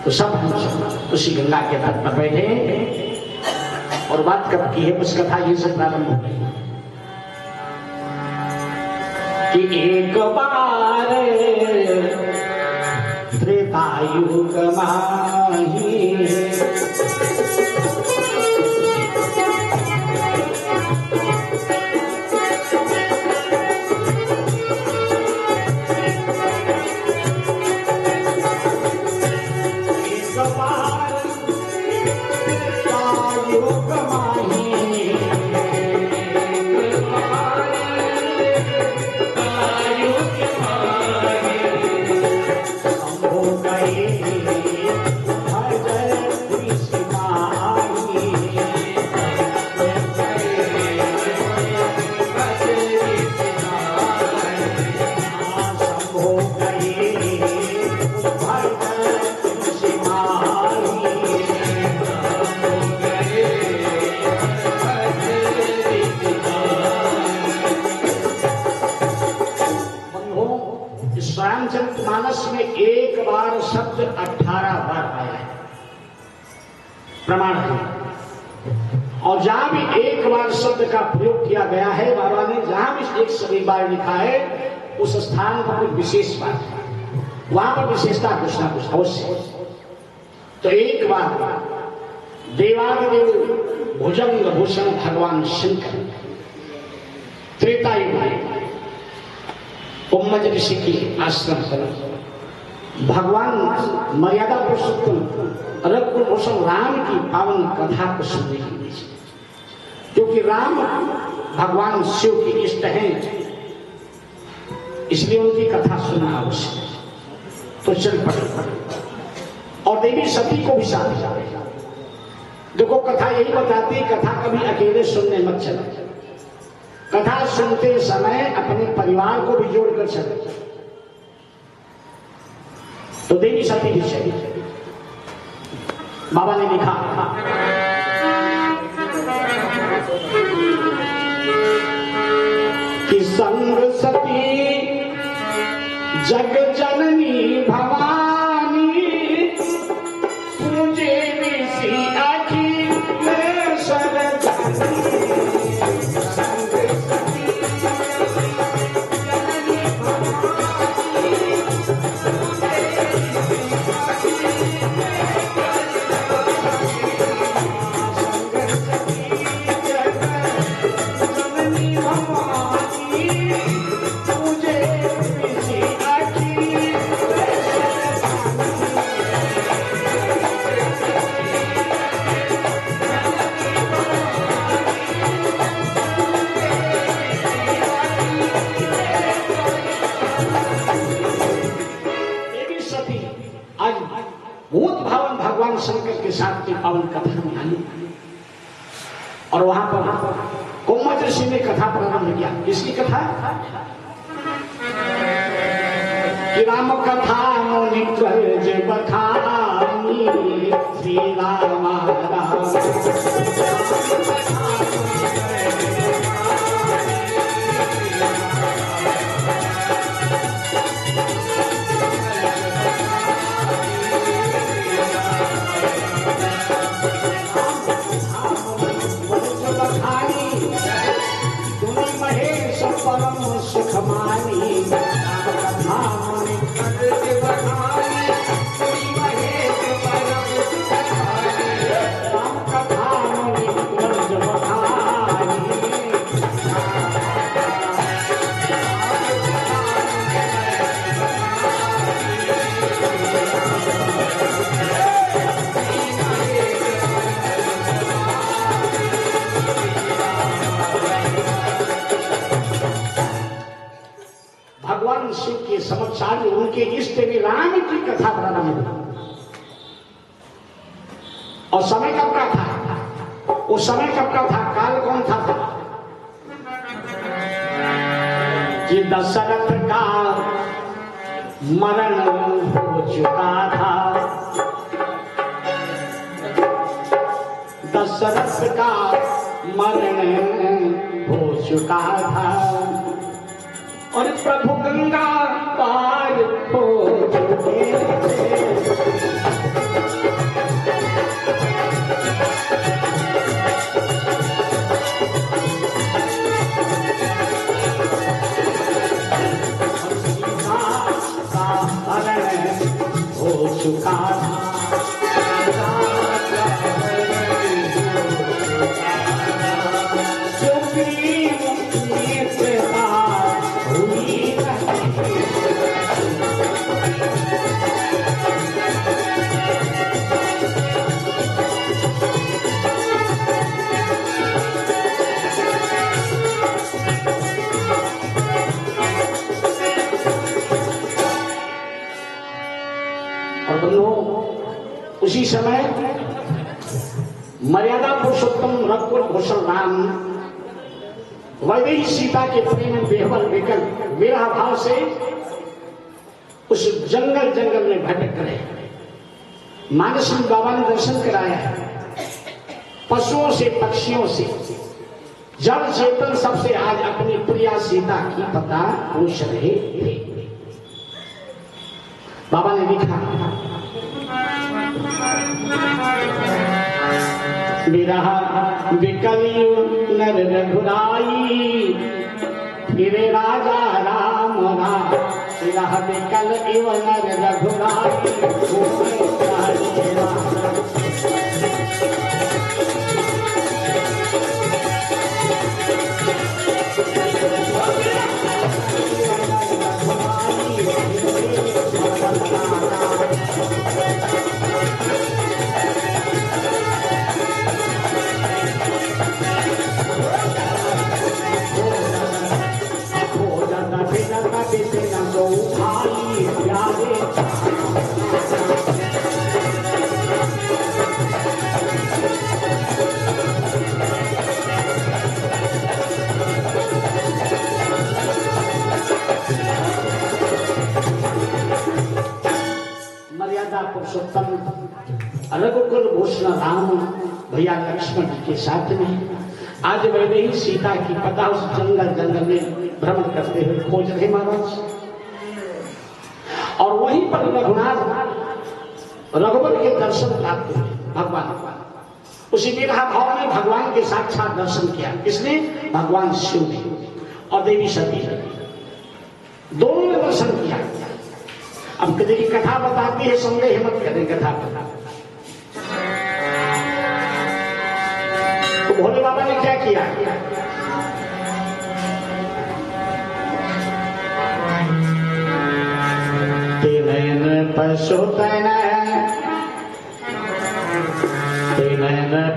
तो सब उसी गंगा के तट पर बैठे और बात कब की है उस कथा ये से प्रारंभ हो गई कि एक बार त्रेतायुग माही मानस में एक बार शब्द 18 बार आया है प्रमाण है। और जहां भी एक बार शब्द का प्रयोग किया गया है बाबा ने जहां भी एक सभी बार लिखा है उस स्थान पर कोई विशेष बात है, वहां पर विशेषता कुछ ना कुछ अवश्य। तो एक बार देवादिदेव भुजंग भूषण भगवान शंकर त्रेतायुग उम्मज ऋषि की आश्रम पर भगवान मर्यादा पुरुषोत्तम रघुकुल भूषण राम की पावन कथा को सुनने के लिए, क्योंकि राम भगवान शिव के इष्ट हैं इसलिए उनकी कथा सुनना आवश्यक। तो चल पड़े और देवी सती को भी साथ देखो कथा यही बताती कथा कभी अकेले सुनने मत चले, कथा सुनते समय अपने परिवार को भी जोड़कर चले। तो देवी सती भी चली। बाबा ने लिखा कि संग सती जग जननी भवानी पूजे ऋषि अखिलेश्वर शंकर के साथ की पावन कथा में आई और वहां पर कोमज ऋषि ने कथा प्रारंभ किया। किसकी कथा? कि राम कथा मुनि कर्ज बखानी श्री राम परम सुख मानी कथा मुनि कर्ज बखानी राम कथा मुनि कर्ज बखानी भगवान शिव के समक्षार उनके इष्ट में राम की कथा प्रारंभ हुई। और समय कब का था? वो समय कब का था? काल कौन था? कि दशरथ का मरण हो चुका था, दशरथ का मरण हो चुका था और प्रभु गंगा पार हो चुके थे। चुका उसी समय मर्यादा पुरुषोत्तम रघुकुल भूषण राम वैदेही सीता के प्रेम बेहबल विकल विरह भाव से उस जंगल में भटक रहे। मानस बाबा ने दर्शन कराया, पशुओं से पक्षियों से जल चेतन सबसे आज अपनी प्रिया सीता की पता पूछ रहे थे। बाबा ने लिखा, विरह विकलियु नर रघुराई, फिरे राजा राम राम। विरह विकल इव नर रघुराई, मर्यादा पुरुषोत्तम रघुकुल भूषण राम भैया लक्ष्मण जी के साथ में आज वैदेही सीता की पता उस जंगल में भ्रमण करते हुए खोज रहे महाराज। और वहीं पर रघुवर के दर्शन प्राप्त हुए भगवान। उसी विरह भाव में भगवान के साक्षात दर्शन किया। किसने? भगवान शिव ने और देवी सती दोनों ने दर्शन किया। अब कभी की कथा बताती है, संदेह मत करें कथा बता। तो भोले बाबा ने क्या किया? तेनैन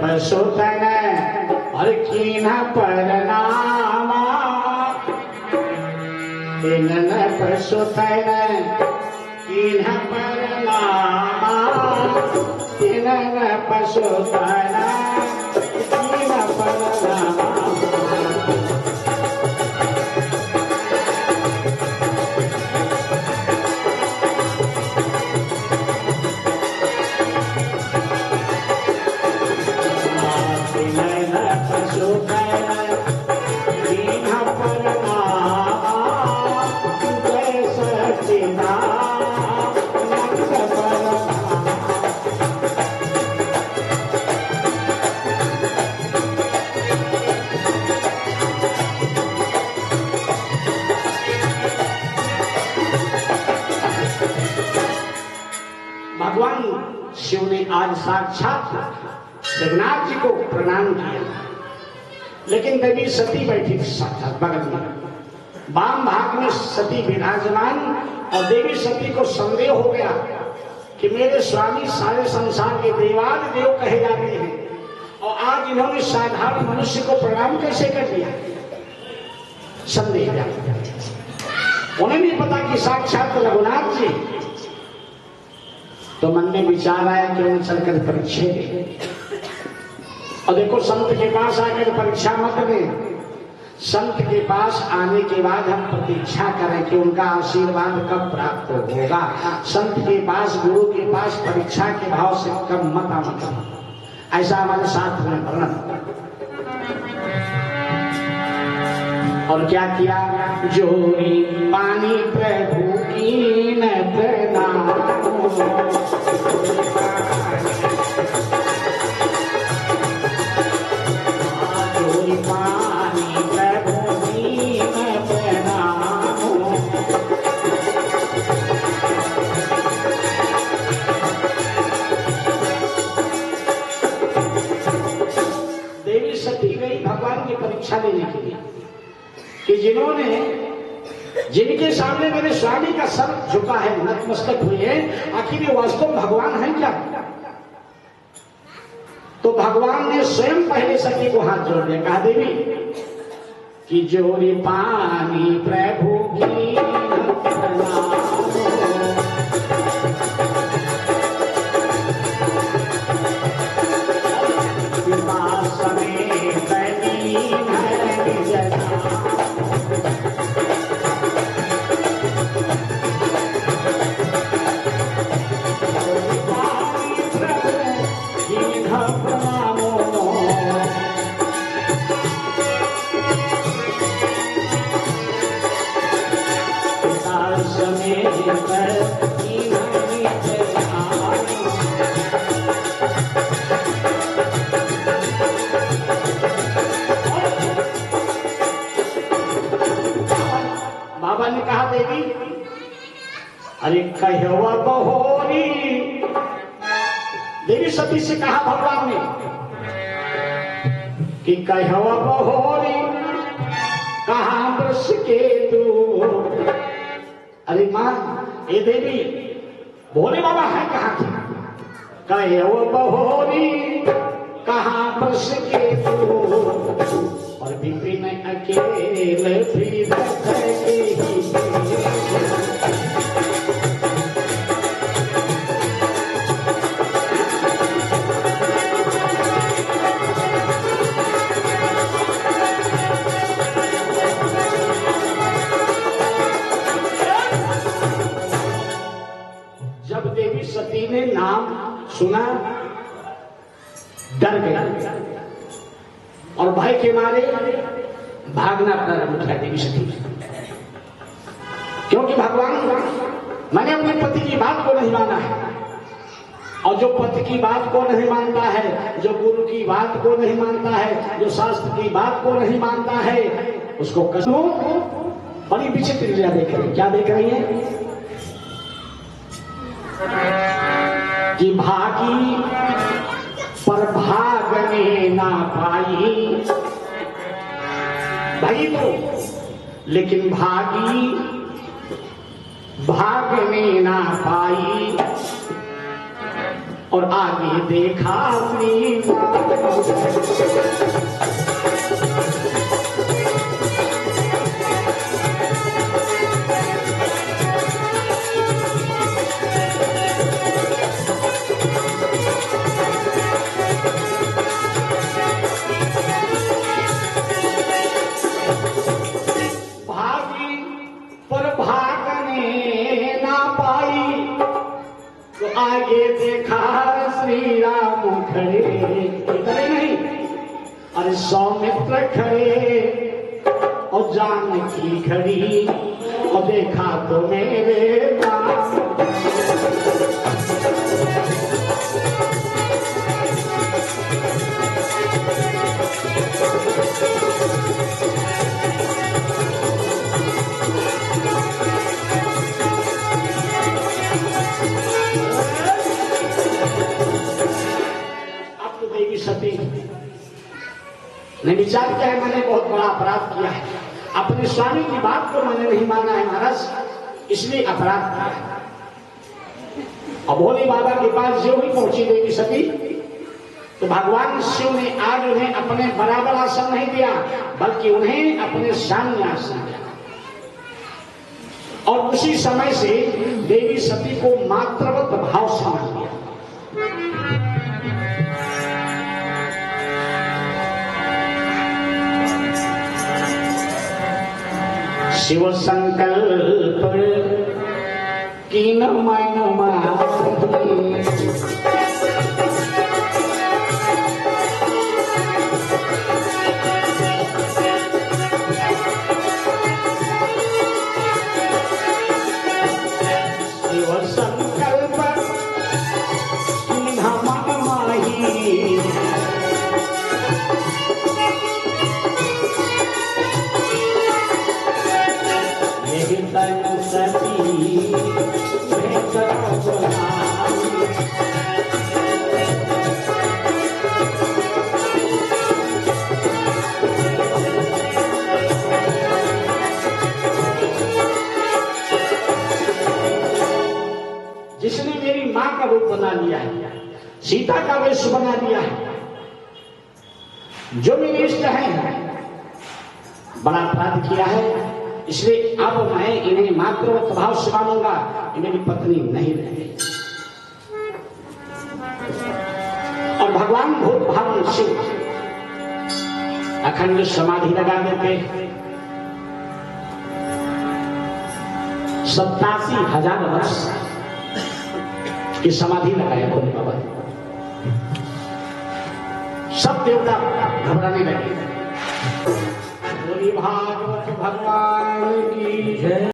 पशुतन और कीन परनामा। तेनैन पशुतन कीन परनामा। तेनैन पशुतन कीन परनामा। भगवान शिव ने आज साक्षात जगन्नाथ जी को प्रणाम किया, लेकिन देवी सती बैठी थी साक्षात बगल में। वाम भाग में सती विराजमान और देवी सती को संदेह हो गया कि मेरे स्वामी सारे संसार के देवाद देव कहे जाते हैं और आज इन्होंने साधारण मनुष्य को प्रणाम कैसे कर दिया। संदेह उन्हें नहीं पता कि साक्षात रघुनाथ जी। तो मन में विचार आया कि उन्हें चलकर परीक्षा दे। और देखो, संत के पास आकर परीक्षा मत लें। संत के पास आने के बाद हम प्रतीक्षा करें कि उनका आशीर्वाद कब प्राप्त होगा। संत के पास, गुरु के पास परीक्षा के भाव से कब मत आना। ऐसा हमारे साथ में वर्णन। और क्या किया? जोरी पानी प्रभु की न प्रणाम। जोरी पानी प्रभु की न प्रणाम। देने के लिए कि जिनके सामने मेरे स्वामी का सर झुका है, नतमस्तक हुए हैं, आखिर ये वास्तव भगवान है क्या? तो भगवान ने स्वयं पहले सती को हाथ जोड़ दिया, कहा देवी कि जोरी पानी प्रभु की बाबा ने कहा देवी, अरे कहवा बहोरी, देवी सती से कहा भगवान ने कि कहवा बहोरी कहां वृष के तू। अरे मां, ये देवी भोले बाबा है कहां की? कहवा बहोरी कहां वृष के तू, और विपिन अकेले फिर जब देवी सती ने नाम सुना, डर गया और भय के मारे भागना प्रारंभ किया देवी सती, क्योंकि भगवान मैंने अपने पति की बात को नहीं माना है, और जो पति की बात को नहीं मानता है, जो गुरु की बात को नहीं मानता है, जो शास्त्र की बात को नहीं मानता है, उसको कसमों बड़ी विचित्र क्रिया देख रही। क्या देख रही है कि भागी पर भागने ना पाई, भाई तो लेकिन भागी भागने ना पाई, और आगे देखा अपनी आगे देखा श्री राम खड़े, खड़े नहीं, अरे सौमित्र खड़े और जानकी खड़ी, और देखा तो मेरे राम। सती ने विचार किया है, मैंने बहुत बड़ा अपराध किया है, अपने स्वामी की बात को मैंने नहीं माना है महाराज, इसलिए अपराध किया है। और भोले बाबा के पास जो ही पहुंची देवी सती, तो भगवान शिव ने आज उन्हें अपने बराबर आसन नहीं दिया, बल्कि उन्हें अपने सामने आसन दिया, और उसी समय से देवी सती को मातृवत भाव समझ लिया। शिव संकल्प की न मन माही, शिव संकल्प की न मन माही, सती बना लिया है, सीता का वेश बना लिया है। जो मेरे इष्ट हैं बड़ा अपराध किया है, इसलिए अब मैं इन्हें मात्र प्रभाव से मानूंगा, मेरी पत्नी नहीं रहेगी। और भगवान भूत भावन शिव अखंड समाधि लगा देते 87,000 वर्ष की समाधि लगाया भोले बाबा। सब देवता घबराने लगे। बोली भागवत भगवान की जय।